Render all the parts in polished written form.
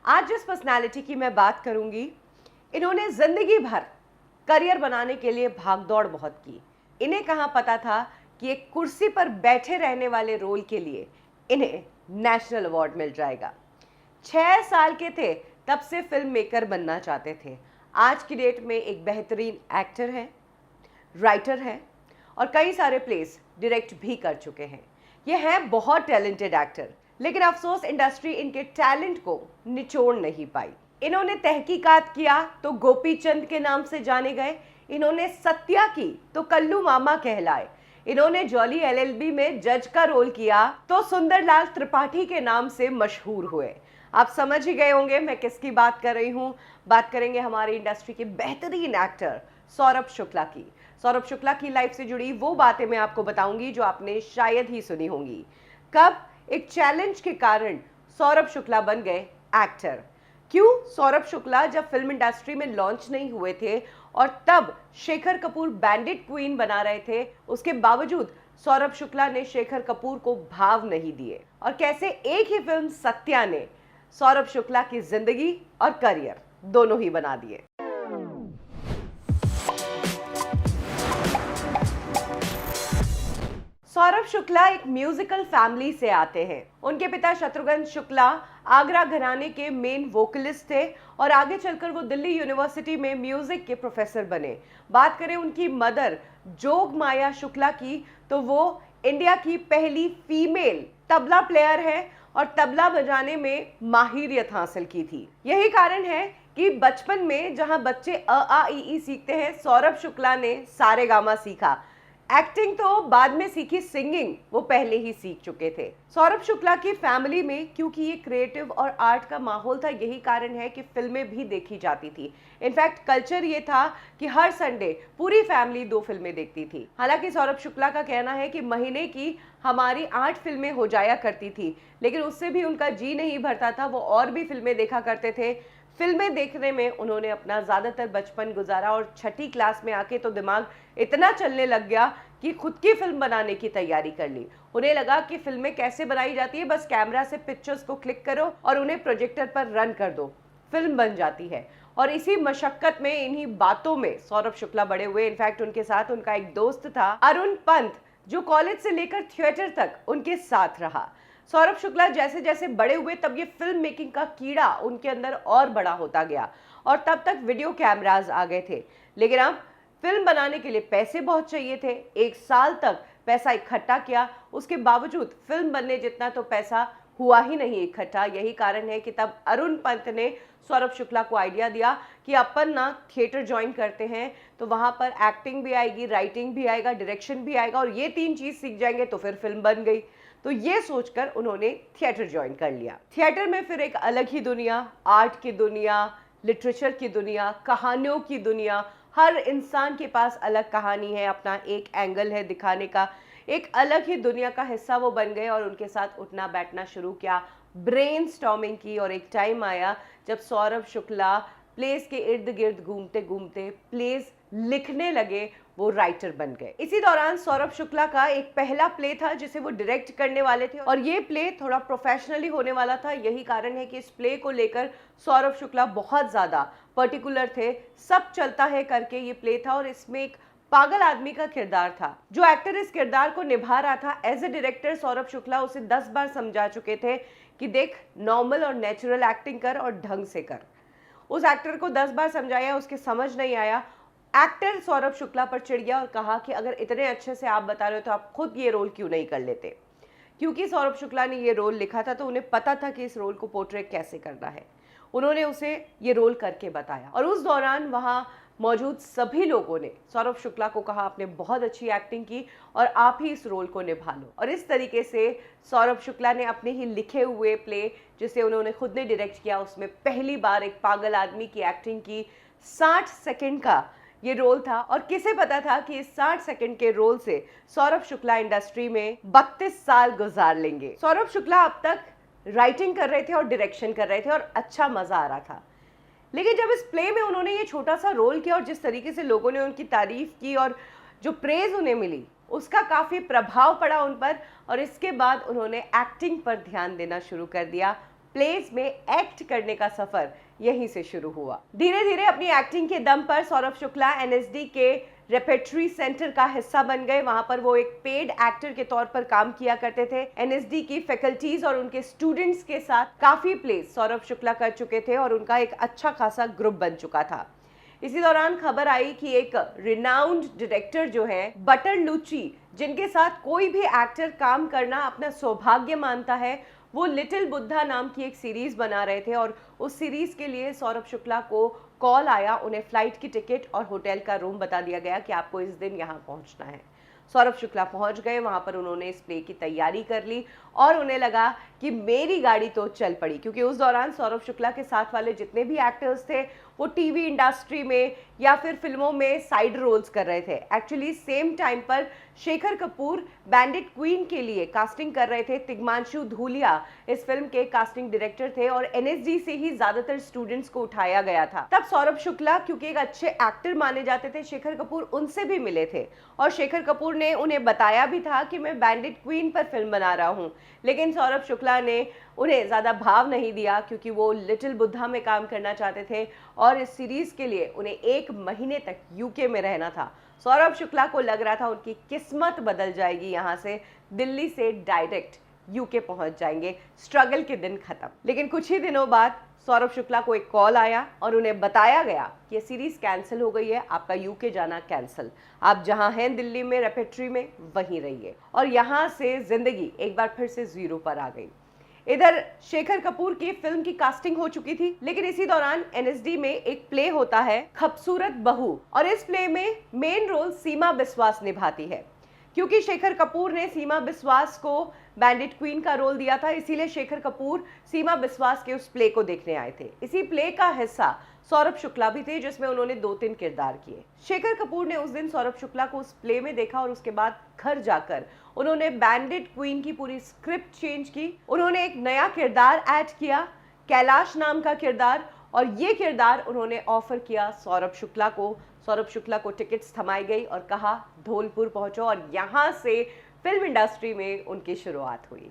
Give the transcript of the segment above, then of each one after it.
आज जिस पर्सनालिटी की मैं बात करूंगी, इन्होंने जिंदगी भर करियर बनाने के लिए भागदौड़ बहुत की। इन्हें कहाँ पता था कि एक कुर्सी पर बैठे रहने वाले रोल के लिए इन्हें नेशनल अवार्ड मिल जाएगा। 6 साल के थे तब से फिल्म मेकर बनना चाहते थे। आज की डेट में एक बेहतरीन एक्टर हैं, राइटर हैं और कई सारे प्लेस डायरेक्ट भी कर चुके हैं। ये हैं बहुत टैलेंटेड एक्टर, लेकिन अफसोस इंडस्ट्री इनके टैलेंट को निचोड़ नहीं पाई। इन्होंने तहकीकात किया तो गोपी चंद के नाम से जाने गए, इन्होंने सत्या की तो कल्लू मामा कहलाए, इन्होंने जॉली एलएलबी में जज का रोल किया तो सुंदरलाल त्रिपाठी के नाम से मशहूर हुए। आप समझ ही गए होंगे मैं किसकी बात कर रही हूँ। बात करेंगे हमारी इंडस्ट्री के बेहतरीन एक्टर सौरभ शुक्ला की। सौरभ शुक्ला की लाइफ से जुड़ी वो बातें मैं आपको बताऊंगी जो आपने शायद ही सुनी होंगी। कब एक चैलेंज के कारण सौरभ शुक्ला बन गए एक्टर। क्यों सौरभ शुक्ला जब फिल्म इंडस्ट्री में लॉन्च नहीं हुए थे और तब शेखर कपूर बैंडिट क्वीन बना रहे थे, उसके बावजूद सौरभ शुक्ला ने शेखर कपूर को भाव नहीं दिए, और कैसे एक ही फिल्म सत्या ने सौरभ शुक्ला की जिंदगी और करियर दोनों ही बना दिए। सौरभ शुक्ला एक म्यूजिकल फैमिली से आते हैं। उनके पिता शत्रुघ्न शुक्ला आगरा घराने के मेन वोकलिस्ट थे और आगे चलकर वो दिल्ली यूनिवर्सिटी में म्यूजिक के प्रोफेसर बने। बात करें उनकी मदर जोग माया शुक्ला की, तो वो इंडिया की पहली फीमेल तबला प्लेयर है और तबला बजाने में माहिरियत हासिल की थी। यही कारण है कि बचपन में जहां बच्चे अ आ इ ई सीखते हैं, सौरभ शुक्ला ने सारेगामा सीखा। एक्टिंग तो बाद में सीखी, सिंगिंग वो पहले ही सीख चुके थे। सौरभ शुक्ला की फैमिली में क्योंकि ये क्रिएटिव और आर्ट का माहौल था, यही कारण है कि फिल्में भी देखी जाती थी। इनफैक्ट कल्चर ये था कि हर संडे पूरी फैमिली 2 फिल्में देखती थी। हालांकि सौरभ शुक्ला का कहना है कि महीने की हमारी 8 फिल्में हो जाया करती थी, लेकिन उससे भी उनका जी नहीं भरता था, वो और भी फिल्में देखा करते थे। फिल्में देखने में उन्होंने अपना ज़्यादातर बचपन गुजारा और 6ठी क्लास में आके तो दिमाग इतना चलने लग गया कि खुद की फिल्म बनाने की तैयारी कर ली। उन्हें लगा कि फिल्में कैसे बनाई जाती है, बस कैमरा से पिक्चर्स को क्लिक करो और उन्हें प्रोजेक्टर पर रन कर दो, फिल्म बन जाती है। और इसी मशक्कत में, इन्हीं बातों में सौरभ शुक्ला बड़े हुए। इनफैक्ट उनके साथ उनका एक दोस्त था अरुण पंत, जो कॉलेज से लेकर थिएटर तक उनके साथ रहा। सौरभ शुक्ला जैसे जैसे बड़े हुए तब ये फिल्म मेकिंग का कीड़ा उनके अंदर और बड़ा होता गया, और तब तक वीडियो कैमरास आ गए थे। लेकिन अब फिल्म बनाने के लिए पैसे बहुत चाहिए थे। 1 साल तक पैसा इकट्ठा किया, उसके बावजूद फिल्म बनने जितना तो पैसा हुआ ही नहीं इकट्ठा। यही कारण है कि तब अरुण पंत ने सौरभ शुक्ला को आइडिया दिया कि अपन ना थिएटर ज्वाइन करते हैं, तो वहाँ पर एक्टिंग भी आएगी, राइटिंग भी आएगा, डायरेक्शन भी आएगा, और ये 3 चीज़ सीख जाएंगे तो फिर फिल्म बन गई। तो ये सोचकर उन्होंने थिएटर ज्वाइन कर लिया। थिएटर में फिर एक अलग ही दुनिया, आर्ट की दुनिया, लिटरेचर की दुनिया, कहानियों की दुनिया। हर इंसान के पास अलग कहानी है, अपना एक एंगल है दिखाने का, एक अलग ही दुनिया का हिस्सा वो बन गए और उनके साथ उठना बैठना शुरू किया, ब्रेनस्टॉर्मिंग की। और एक टाइम आया जब सौरभ शुक्ला प्लेस के इर्द गिर्द घूमते घूमते प्लेस लिखने लगे, वो राइटर बन गए। इसी दौरान सौरभ शुक्ला का एक पहला प्ले था जिसे वो डायरेक्ट करने वाले थे, और ये प्ले थोड़ा प्रोफेशनली होने वाला था। यही कारण है कि इस प्ले को लेकर सौरभ शुक्ला बहुत ज़्यादा पर्टिकुलर थे। सब चलता है करके ये प्ले था, और इसमें एक पागल आदमी का किरदार था। जो एक्टर इस किरदार को निभा रहा था, as a director Saurabh Shukla उसे 10 बार समझा चुके थे कि देख, नॉर्मल और नेचुरल एक्टिंग कर और ढंग से कर। उस एक्टर को 10 बार समझाया, उसके समझ नहीं आया। एक्टर सौरभ शुक्ला पर चिढ़ गया और कहा कि अगर इतने अच्छे से आप बता रहे हो तो आप खुद ये रोल क्यों नहीं कर लेते। क्योंकि सौरभ शुक्ला ने ये रोल लिखा था तो उन्हें पता था कि इस रोल को पोर्ट्रे कैसे करना है। उन्होंने उसे ये रोल करके बताया, और उस दौरान वहाँ मौजूद सभी लोगों ने सौरभ शुक्ला को कहा, आपने बहुत अच्छी एक्टिंग की और आप ही इस रोल को निभा लो। और इस तरीके से सौरभ शुक्ला ने अपने ही लिखे हुए प्ले, जिसे उन्होंने खुद ने डायरेक्ट किया, उसमें पहली बार एक पागल आदमी की एक्टिंग की। 60 सेकंड का ये रोल था, और किसे पता था कि इस 60 सेकंड के रोल से सौरभ शुक्ला इंडस्ट्री में 32 साल गुजार लेंगे। सौरभ शुक्ला अब तक राइटिंग कर रहे थे और डायरेक्शन कर रहे थे और अच्छा मजा आ रहा था, लेकिन जब इस प्ले में उन्होंने ये छोटा सा रोल किया और जिस तरीके से लोगों ने उनकी तारीफ की और जो प्रेज उन्हें मिली, उसका काफ़ी प्रभाव पड़ा उन पर, और इसके बाद उन्होंने एक्टिंग पर ध्यान देना शुरू कर दिया। प्लेस में एक्ट करने का सफर यहीं से शुरू हुआ। धीरे धीरे अपनी एक्टिंग के दम पर सौरभ शुक्ला एनएसडी के रेपेट्री सेंटर का हिस्सा बन गए। वहां पर वो एक पेड एक्टर के तौर पर काम किया करते थे। एनएसडी की फैकल्टीज और उनके स्टूडेंट्स के साथ काफी प्लेस सौरभ शुक्ला कर चुके थे और उनका एक अच्छा खासा ग्रुप बन चुका था। इसी दौरान खबर आई कि एक रिनाउंड डायरेक्टर जो है बटरलुची, जिनके साथ कोई भी एक्टर काम करना अपना सौभाग्य मानता है, वो लिटिल बुद्धा नाम की एक सीरीज बना रहे थे और उस सीरीज के लिए सौरभ शुक्ला को कॉल आया। उन्हें फ्लाइट की टिकट और होटल का रूम बता दिया गया कि आपको इस दिन यहाँ पहुँचना है। सौरभ शुक्ला पहुंच गए। वहां पर उन्होंने इस प्ले की तैयारी कर ली और उन्हें लगा कि मेरी गाड़ी तो चल पड़ी, क्योंकि उस दौरान सौरभ शुक्ला के साथ वाले जितने भी एक्टर्स थे वो टीवी इंडस्ट्री में या फिर फिल्मों में साइड रोल्स कर रहे थे। एक्चुअली सेम टाइम पर शेखर कपूर बैंडिट क्वीन के लिए कास्टिंग कर रहे थे। तिग्मांशु धूलिया इस फिल्म के कास्टिंग डायरेक्टर थे और एनएसडी से ही ज्यादातर स्टूडेंट्स को उठाया गया था। तब सौरभ शुक्ला क्योंकि एक अच्छे एक्टर माने जाते थे, शेखर कपूर उनसे भी मिले थे और शेखर कपूर ने उन्हें बताया भी था कि मैं बैंडिट क्वीन पर फिल्म बना रहा हूं। लेकिन सौरभ शुक्ला ने उन्हें ज्यादा भाव नहीं दिया, क्योंकि वो लिटिल बुद्धा में काम करना चाहते थे और इस सीरीज के लिए उन्हें 1 महीने तक यूके में रहना था। सौरभ शुक्ला को लग रहा था उनकी किस्मत बदल जाएगी, यहाँ से दिल्ली से डायरेक्ट यूके पहुंच जाएंगे, स्ट्रगल के दिन खत्म। लेकिन कुछ ही दिनों बाद सौरभ शुक्ला को एक कॉल आया और उन्हें बताया गया कि ये सीरीज कैंसिल हो गई है, आपका यूके जाना कैंसिल, आप जहां हैं दिल्ली में रेपेट्री में वहीं रहिए। और यहां से जिंदगी एक बार फिर से जीरो पर आ गई। इधर शेखर कपूर की फिल्म की कास्टिंग हो चुकी थी, लेकिन इसी दौरान एनएसडी में एक प्ले होता है खूबसूरत बहू, और इस प्ले में मेन रोल सीमा बिस्वास निभाती है। क्योंकि शेखर कपूर ने सीमा बिस्वास को बैंडिट क्वीन का रोल दिया था, इसीलिए शेखर कपूर सीमा बिस्वास के उस प्ले को देखने आए थे। इसी प्ले का हिस्सा सौरभ शुक्ला भी थे, जिसमें उन्होंने 2-3 किरदार किए। शेखर कपूर ने उस दिन सौरभ शुक्ला को उस प्ले में देखा और उसके बाद घर जाकर उन्होंने बैंडिट क्वीन की पूरी स्क्रिप्ट चेंज की। उन्होंने एक नया किरदार ऐड किया, कैलाश नाम का किरदार, और ये किरदार उन्होंने ऑफर किया सौरभ शुक्ला को। सौरभ शुक्ला को टिकट्स थमाई गई और कहा धौलपुर पहुंचो, और यहाँ से फिल्म इंडस्ट्री में उनकी शुरुआत हुई।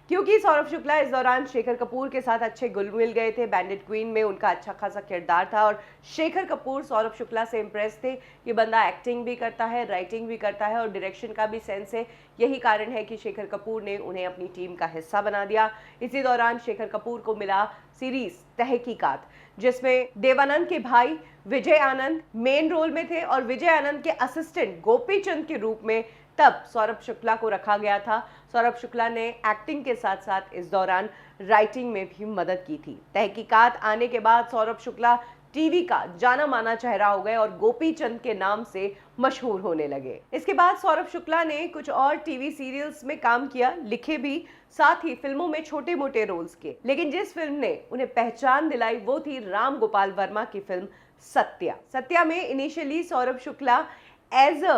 क्योंकि सौरभ शुक्ला इस दौरान शेखर कपूर के साथ अच्छे घुल मिल गए थे, बैंडिट क्वीन में उनका अच्छा खासा किरदार था और शेखर कपूर सौरभ शुक्ला से इम्प्रेस थे। ये बंदा एक्टिंग भी करता है, राइटिंग भी करता है और डायरेक्शन का भी सेंस है। यही कारण है कि शेखर कपूर ने उन्हें अपनी टीम का हिस्सा बना दिया। इसी दौरान शेखर कपूर को मिला सीरीज तहकीकात, जिसमें देवानंद के भाई विजय आनंद मेन रोल में थे और विजय आनंद के असिस्टेंट गोपी चंद के रूप में तब सौरभ शुक्ला को रखा गया था। सौरभ शुक्ला ने एक्टिंग के साथ साथ इस दौरान राइटिंग में भी मदद की थी। तहकीकात आने के बाद सौरभ शुक्ला टीवी का जाना माना चेहरा हो गए और गोपी चंद के नाम से मशहूर होने लगे। इसके बाद सौरभ शुक्ला ने कुछ और टीवी सीरियल्स में काम किया, लिखे भी, साथ ही फिल्मों में छोटे मोटे रोल्स किए। लेकिन जिस फिल्म ने उन्हें पहचान दिलाई वो थी राम गोपाल वर्मा की फिल्म सत्या। सत्या में initially Saurabh Shukla as a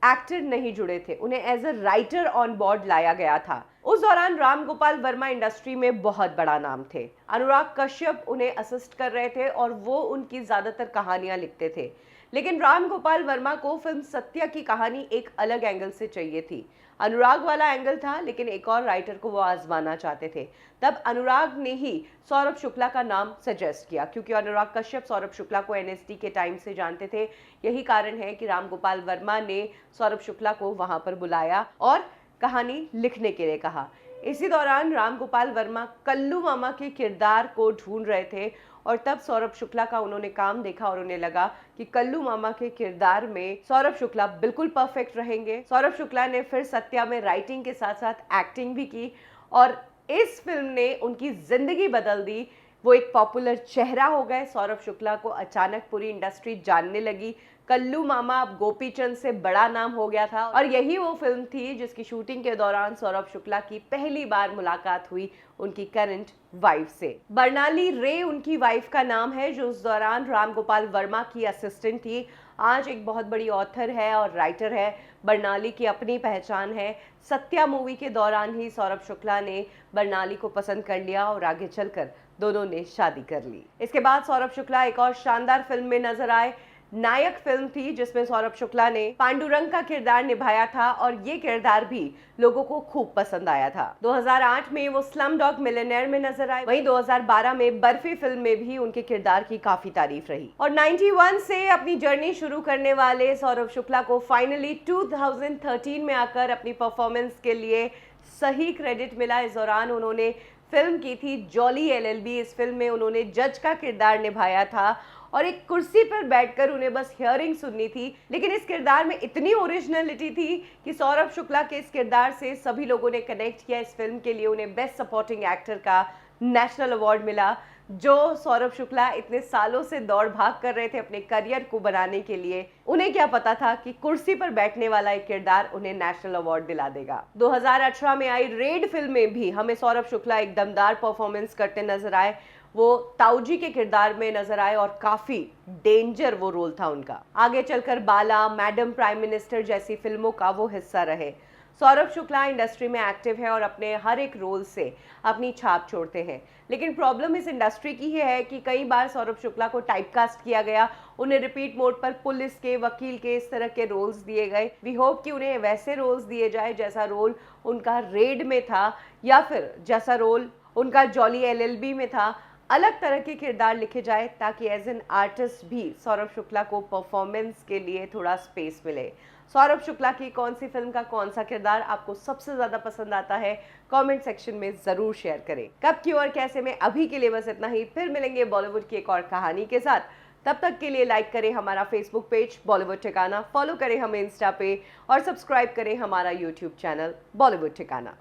actor नहीं जुड़े थे, उन्हें as a writer on board लाया गया था। उस दौरान राम गोपाल वर्मा इंडस्ट्री में बहुत बड़ा नाम थे। अनुराग कश्यप उन्हें असिस्ट कर रहे थे और वो उनकी ज्यादातर कहानियां लिखते थे। लेकिन राम गोपाल वर्मा को फिल्म सत्या की कहानी एक अलग एंगल से चाहिए थी। अनुराग वाला एंगल था, लेकिन एक और राइटर को वो आजमाना चाहते थे। तब अनुराग ने ही सौरभ शुक्ला का नाम सजेस्ट किया, क्योंकि अनुराग कश्यप सौरभ शुक्ला को एनएसडी के टाइम से जानते थे। यही कारण है कि राम गोपाल वर्मा ने सौरभ शुक्ला को वहां पर बुलाया और कहानी लिखने के लिए कहा। इसी दौरान राम गोपाल वर्मा कल्लू मामा के किरदार को ढूंढ रहे थे और तब सौरभ शुक्ला का उन्होंने काम देखा और उन्हें लगा कि कल्लू मामा के किरदार में सौरभ शुक्ला बिल्कुल परफेक्ट रहेंगे। सौरभ शुक्ला ने फिर सत्या में राइटिंग के साथ साथ एक्टिंग भी की और इस फिल्म ने उनकी जिंदगी बदल दी। वो एक पॉपुलर चेहरा हो गए। सौरभ शुक्ला को अचानक पूरी इंडस्ट्री जानने लगी। कल्लू मामा अब गोपी चंद से बड़ा नाम हो गया था और यही वो फिल्म थी जिसकी शूटिंग के दौरान सौरभ शुक्ला की पहली बार मुलाकात हुई उनकी करंट वाइफ से। बरनाली रे उनकी वाइफ का नाम है, जो उस दौरान राम गोपाल वर्मा की असिस्टेंट थी। आज एक बहुत बड़ी ऑथर है और राइटर है। बरनाली की अपनी पहचान है। सत्या मूवी के दौरान ही सौरभ शुक्ला ने बरनाली को पसंद कर लिया और आगे चलकर दोनों ने शादी कर ली। इसके बाद सौरभ शुक्ला एक और शानदार फिल्म में नजर आए, नायक फिल्म थी जिसमें सौरभ शुक्ला ने पांडुरंग का किरदार निभाया था और ये किरदार भी लोगों को खूब पसंद आया था। 2008 में वो स्लम डॉग मिलियनेयर में नजर आए, वहीं 2012 में बर्फी फिल्म में भी उनके किरदार की काफी तारीफ रही। और 91 से अपनी जर्नी शुरू करने वाले सौरभ शुक्ला को फाइनली 2013 में आकर अपनी परफॉर्मेंस के लिए सही क्रेडिट मिला। इस दौरान उन्होंने फिल्म की थी जॉली एलएलबी। इस फिल्म में उन्होंने जज का किरदार निभाया था और एक कुर्सी पर बैठकर उन्हें बस हियरिंग सुननी थी, लेकिन इस किरदार में इतनी ओरिजिनलिटी थी कि सौरभ शुक्ला के इस किरदार से सभी लोगों ने कनेक्ट किया। इस फिल्म के लिए उन्हें बेस्ट सपोर्टिंग एक्टर का नेशनल अवार्ड मिला, जो सौरभ शुक्ला इतने सालों से दौड़ भाग कर रहे थे अपने करियर को बनाने के लिए। उन्हें क्या पता था कि कुर्सी पर बैठने वाला एक किरदार उन्हें नेशनल अवार्ड दिला देगा। 2018 में आई रेड फिल्म में भी हमें सौरभ शुक्ला एक दमदार परफॉर्मेंस करते नजर आए। वो ताऊजी के किरदार में नजर आए और काफी डेंजर वो रोल था उनका। आगे चलकर बाला, मैडम प्राइम मिनिस्टर जैसी फिल्मों का वो हिस्सा रहे। सौरभ शुक्ला इंडस्ट्री में एक्टिव है और अपने हर एक रोल से अपनी छाप छोड़ते हैं, लेकिन प्रॉब्लम इस इंडस्ट्री की ही है कि कई बार सौरभ शुक्ला को टाइपकास्ट किया गया, उन्हें रिपीट मोड पर पुलिस के, वकील के, इस तरह के रोल्स दिए गए। वी होप कि उन्हें वैसे रोल्स दिए जाए जैसा रोल उनका रेड में था या फिर जैसा रोल उनका जॉली एलएलबी में था। अलग तरह के किरदार लिखे जाए ताकि एज एन आर्टिस्ट भी सौरभ शुक्ला को परफॉर्मेंस के लिए थोड़ा स्पेस मिले। सौरभ शुक्ला की कौन सी फिल्म का कौन सा किरदार आपको सबसे ज्यादा पसंद आता है, कमेंट सेक्शन में जरूर शेयर करें। कब, क्यों और कैसे में अभी के लिए बस इतना ही। फिर मिलेंगे बॉलीवुड की एक और कहानी के साथ। तब तक के लिए लाइक करें हमारा फेसबुक पेज बॉलीवुड ठिकाना, फॉलो करें हमें इंस्टा पे और सब्सक्राइब करें हमारा यूट्यूब चैनल बॉलीवुड ठिकाना।